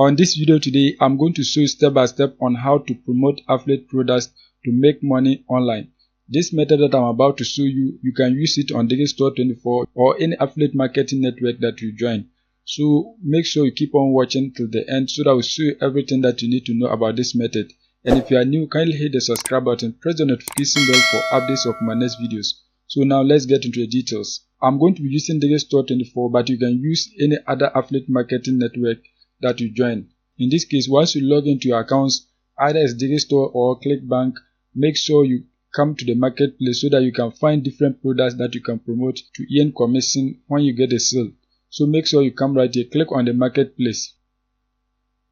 On this video today, I'm going to show you step by step on how to promote affiliate products to make money online. This method that I'm about to show you, you can use it on Digistore24 or any affiliate marketing network that you join. So make sure you keep on watching till the end so that I will show you everything that you need to know about this method. And if you are new, kindly hit the subscribe button, press the notification bell for updates of my next videos. So now let's get into the details. I'm going to be using Digistore24, but you can use any other affiliate marketing network that you join. In this case, once you log into your accounts, either as Digistore or ClickBank, make sure you come to the marketplace so that you can find different products that you can promote to earn commission when you get a sale. So make sure you come right here, click on the marketplace.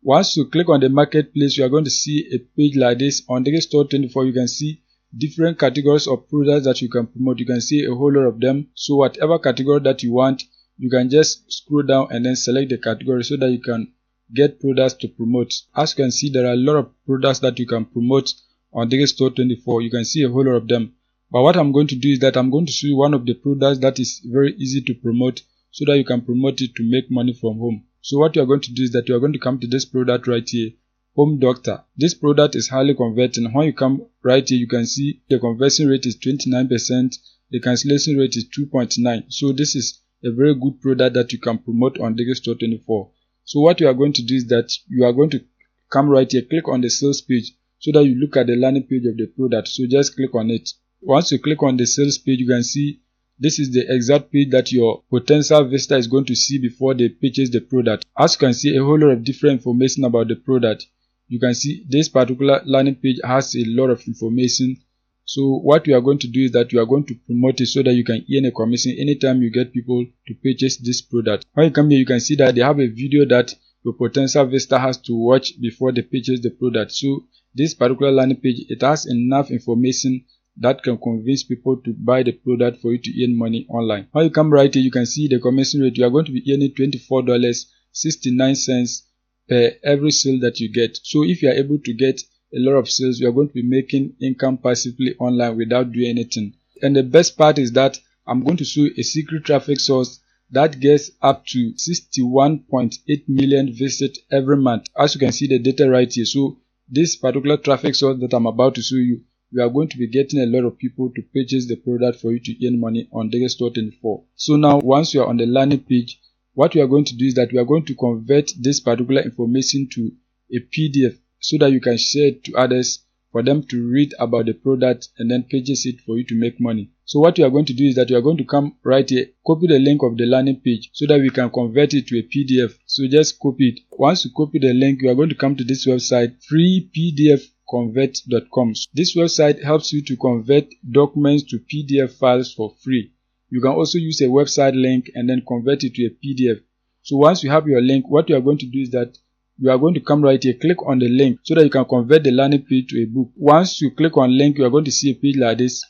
Once you click on the marketplace, you are going to see a page like this. On Digistore24, you can see different categories of products that you can promote. You can see a whole lot of them. So whatever category that you want, you can just scroll down and then select the category so that you can get products to promote. As you can see, there are a lot of products that you can promote on Digistore24. You can see a whole lot of them. But what I'm going to do is that I'm going to show you one of the products that is very easy to promote so that you can promote it to make money from home. So what you are going to do is that you are going to come to this product right here, Home Doctor. This product is highly converting. When you come right here, you can see the conversion rate is 29%, the cancellation rate is 2.9. So this is a very good product that you can promote on Digistore24. So what you are going to do is that you are going to come right here, click on the sales page so that you look at the landing page of the product. So just click on it. Once you click on the sales page, you can see this is the exact page that your potential visitor is going to see before they purchase the product. As you can see, a whole lot of different information about the product. You can see this particular landing page has a lot of information. So what you are going to do is that you are going to promote it so that you can earn a commission anytime you get people to purchase this product. When you come here, you can see that they have a video that your potential visitor has to watch before they purchase the product. So this particular landing page, it has enough information that can convince people to buy the product for you to earn money online. When you come right here, you can see the commission rate. You are going to be earning $24.69 per every sale that you get. So if you are able to get a lot of sales, you are going to be making income passively online without doing anything. And the best part is that I'm going to show you a secret traffic source that gets up to 61.8 million visits every month. As you can see the data right here. So this particular traffic source that I'm about to show you, we are going to be getting a lot of people to purchase the product for you to earn money on Digistore24. So now once you are on the landing page, what we are going to do is that we are going to convert this particular information to a PDF so that you can share it to others for them to read about the product and then purchase it for you to make money. So what you are going to do is that you are going to come right here, copy the link of the landing page so that we can convert it to a PDF. So just copy it. Once you copy the link, you are going to come to this website, freepdfconvert.com. This website helps you to convert documents to PDF files for free. You can also use a website link and then convert it to a PDF. So once you have your link, what you are going to do is that you are going to come right here, click on the link so that you can convert the landing page to a book. Once you click on link, you are going to see a page like this.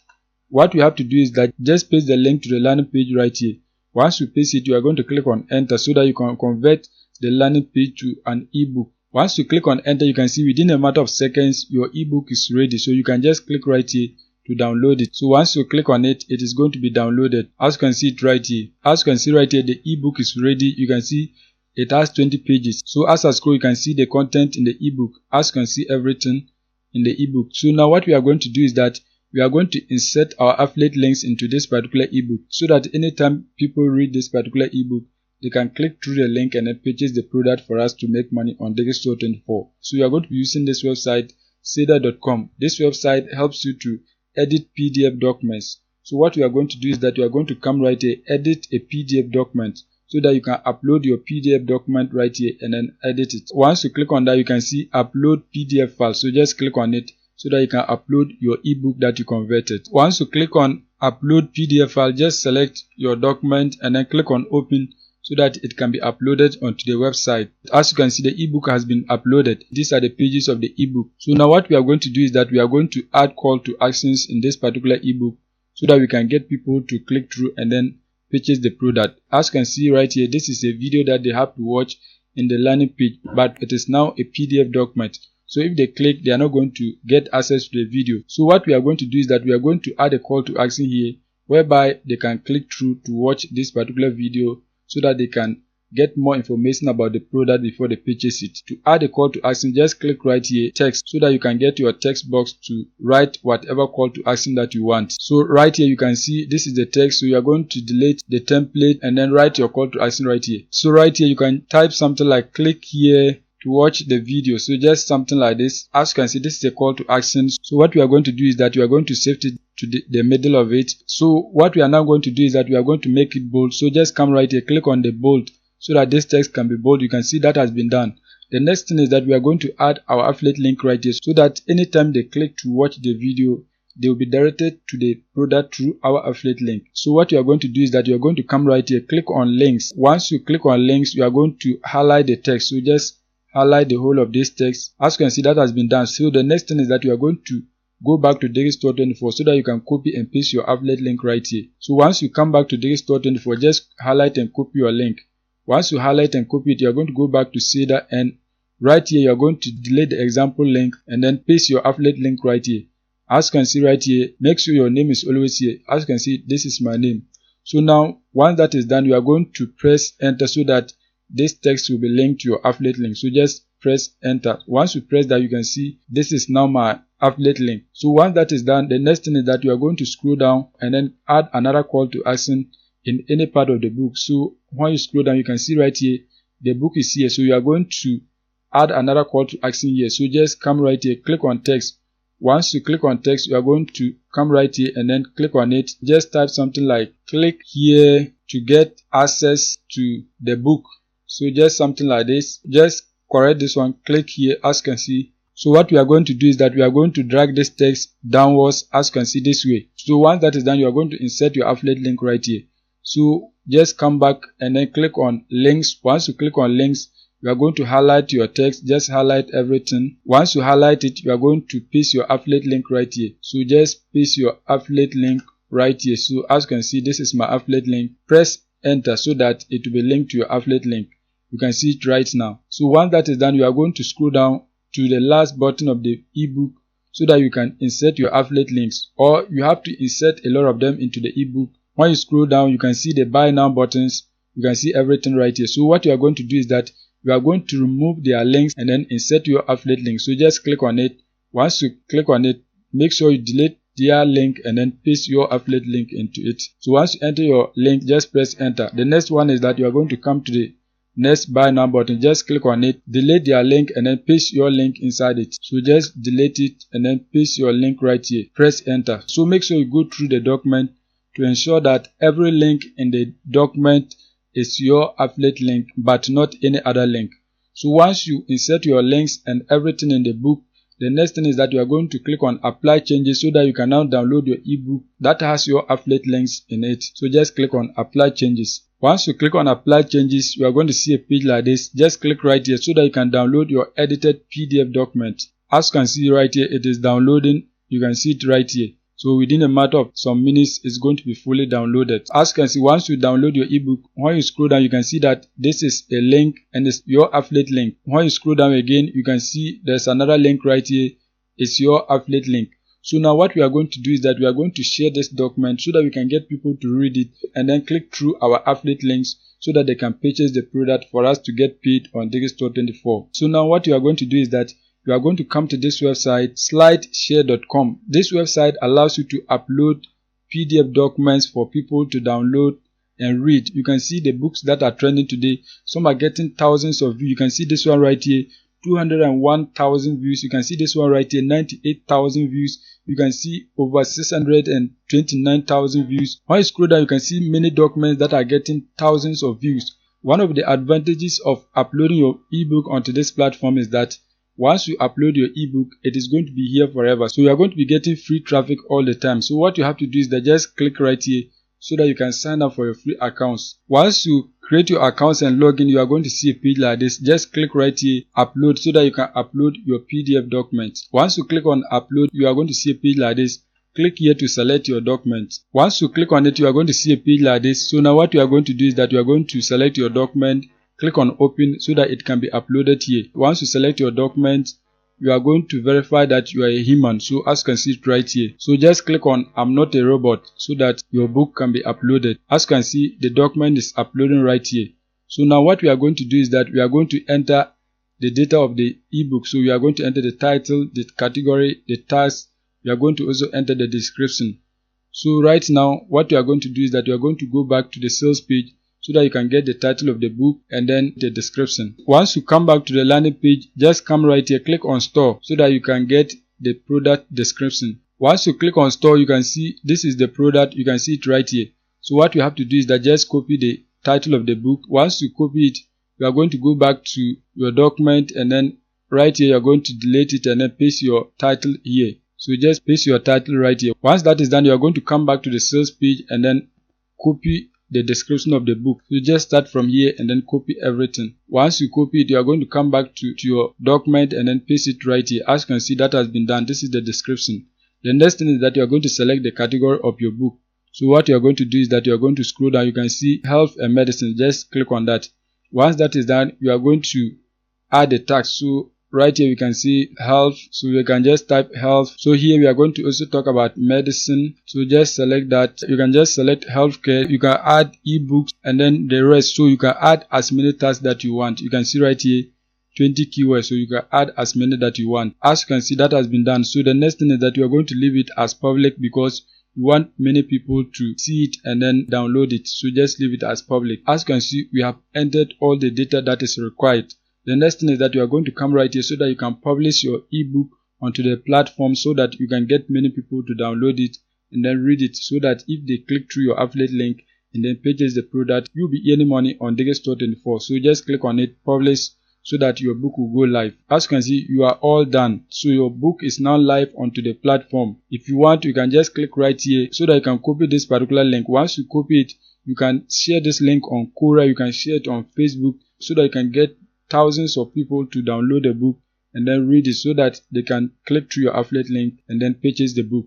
What you have to do is that just paste the link to the landing page right here. Once you paste it, you are going to click on enter so that you can convert the landing page to an ebook. Once you click on enter, you can see within a matter of seconds, your ebook is ready. So you can just click right here to download it. So once you click on it, it is going to be downloaded. As you can see it right here. As you can see right here, the ebook is ready. You can see it has 20 pages. So as I scroll, you can see the content in the ebook. As you can see everything in the ebook. So now what we are going to do is that we are going to insert our affiliate links into this particular ebook so that anytime people read this particular ebook, they can click through the link and then purchase the product for us to make money on Digistore24. So you are going to be using this website, seda.com. This website helps you to edit PDF documents. So what we are going to do is that you are going to come right here, edit a PDF document so that you can upload your PDF document right here and then edit it. Once you click on that, you can see upload PDF file. So just click on it so that you can upload your ebook that you converted. Once you click on upload PDF file, just select your document and then click on open so that it can be uploaded onto the website. As you can see, the ebook has been uploaded. These are the pages of the ebook. So now what we are going to do is that we are going to add call to actions in this particular ebook so that we can get people to click through and then purchase the product. As you can see right here, this is a video that they have to watch in the landing page, but it is now a PDF document. So if they click, they are not going to get access to the video. So what we are going to do is that we are going to add a call to action here whereby they can click through to watch this particular video so that they can get more information about the product before they purchase it. To add a call to action, just click right here, text, so that you can get your text box to write whatever call to action that you want. So right here you can see this is the text, so you are going to delete the template and then write your call to action right here. So right here you can type something like click here to watch the video. So just something like this. As you can see, this is a call to action. So what we are going to do is that we are going to save it to the middle of it. So what we are now going to do is that we are going to make it bold. So just come right here, click on the bold so that this text can be bold. You can see that has been done. The next thing is that we are going to add our affiliate link right here, so that anytime they click to watch the video, they will be directed to the product through our affiliate link. So what you are going to do is that you are going to come right here, click on links. Once you click on links, you are going to highlight the text. So just highlight the whole of this text. As you can see, that has been done. So the next thing is that you are going to go back to Digistore24 so that you can copy and paste your affiliate link right here. So once you come back to Digistore24, just highlight and copy your link. Once you highlight and copy it, you are going to go back to Cedar, and right here you are going to delete the example link and then paste your affiliate link right here. As you can see right here, make sure your name is always here. As you can see, this is my name. So now once that is done, you are going to press enter so that this text will be linked to your affiliate link. So just press enter. Once you press that, you can see this is now my affiliate link. So once that is done, the next thing is that you are going to scroll down and then add another call to action in any part of the book. So when you scroll down, you can see right here the book is here. So you are going to add another call to action here. So just come right here, click on text. Once you click on text, you are going to come right here and then click on it. Just type something like click here to get access to the book. So just something like this. Just correct this one, click here, as you can see. So what we are going to do is that we are going to drag this text downwards, as you can see, this way. So once that is done, you are going to insert your affiliate link right here. So just come back and then click on links. Once you click on links, you are going to highlight your text. Just highlight everything. Once you highlight it, you are going to paste your affiliate link right here. So just paste your affiliate link right here. So as you can see, this is my affiliate link. Press enter so that it will be linked to your affiliate link. You can see it right now. So once that is done, you are going to scroll down to the last button of the ebook so that you can insert your affiliate links, or you have to insert a lot of them into the ebook. When you scroll down, you can see the buy now buttons. You can see everything right here. So what you are going to do is that you are going to remove their links and then insert your affiliate link. So just click on it. Once you click on it, make sure you delete their link and then paste your affiliate link into it. So once you enter your link, just press enter. The next one is that you are going to come to the next buy now button. Just click on it, delete their link and then paste your link inside it. So just delete it and then paste your link right here. Press enter. So make sure you go through the document to ensure that every link in the document is your affiliate link but not any other link. So once you insert your links and everything in the book, the next thing is that you are going to click on apply changes so that you can now download your ebook that has your affiliate links in it. So just click on apply changes. Once you click on apply changes, you are going to see a page like this. Just click right here so that you can download your edited PDF document. As you can see right here, it is downloading. You can see it right here. So within a matter of some minutes, it's going to be fully downloaded. As you can see, once you download your ebook, when you scroll down, you can see that this is a link and it's your affiliate link. When you scroll down again, you can see there's another link right here. It's your affiliate link. So now what we are going to do is that we are going to share this document so that we can get people to read it and then click through our affiliate links so that they can purchase the product for us to get paid on Digistore24. So now what you are going to do is that you are going to come to this website, Slideshare.com. This website allows you to upload PDF documents for people to download and read. You can see the books that are trending today. Some are getting thousands of views. You can see this one right here, 201,000 views. You can see this one right here, 98,000 views. You can see over 629,000 views. When you scroll down, you can see many documents that are getting thousands of views. One of the advantages of uploading your ebook onto this platform is that once you upload your ebook, it is going to be here forever. So you are going to be getting free traffic all the time. So what you have to do is that just click right here so that you can sign up for your free accounts. Once you create your accounts and log in, you are going to see a page like this. Just click right here, upload, so that you can upload your PDF document. Once you click on upload, you are going to see a page like this. Click here to select your document. Once you click on it, you are going to see a page like this. So now what you are going to do is that you are going to select your document. Click on open so that it can be uploaded here. Once you select your document, you are going to verify that you are a human. So as you can see it right here. So just click on I'm not a robot so that your book can be uploaded. As you can see, the document is uploading right here. So now what we are going to do is that we are going to enter the data of the ebook. So we are going to enter the title, the category, the task. We are going to also enter the description. So right now what we are going to do is that we are going to go back to the sales page so that you can get the title of the book and then the description. Once you come back to the landing page, just come right here, click on store so that you can get the product description. Once you click on store, you can see this is the product. You can see it right here. So what you have to do is that just copy the title of the book. Once you copy it, you are going to go back to your document and then right here you are going to delete it and then paste your title here. So just paste your title right here. Once that is done, you are going to come back to the sales page and then copy the description of the book. So just start from here and then copy everything. Once you copy it, you are going to come back to your document and then paste it right here. As you can see, that has been done. This is the description. The next thing is that you are going to select the category of your book. So what you are going to do is that you are going to scroll down. You can see health and medicine. Just click on that. Once that is done, you are going to add the tax. So right here we can see health, so you can just type health. So here we are going to also talk about medicine, so just select that. You can just select healthcare. You can add ebooks and then the rest, so you can add as many tasks that you want. You can see right here 20 keywords, so you can add as many that you want. As you can see, that has been done. So the next thing is that you are going to leave it as public because you want many people to see it and then download it. So just leave it as public. As you can see, we have entered all the data that is required. The next thing is that you are going to come right here so that you can publish your ebook onto the platform so that you can get many people to download it and then read it, so that if they click through your affiliate link and then purchase the product, you'll be earning money on Digistore24. So just click on it, publish, so that your book will go live. As you can see, you are all done. So your book is now live onto the platform. If you want, you can just click right here so that you can copy this particular link. Once you copy it, you can share this link on Quora, you can share it on Facebook so that you can get thousands of people to download the book and then read it, so that they can click through your affiliate link and then purchase the book.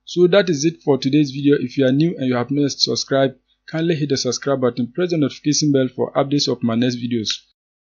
So that is it for today's video. If you are new and you have not subscribed, kindly hit the subscribe button, press the notification bell for updates of my next videos.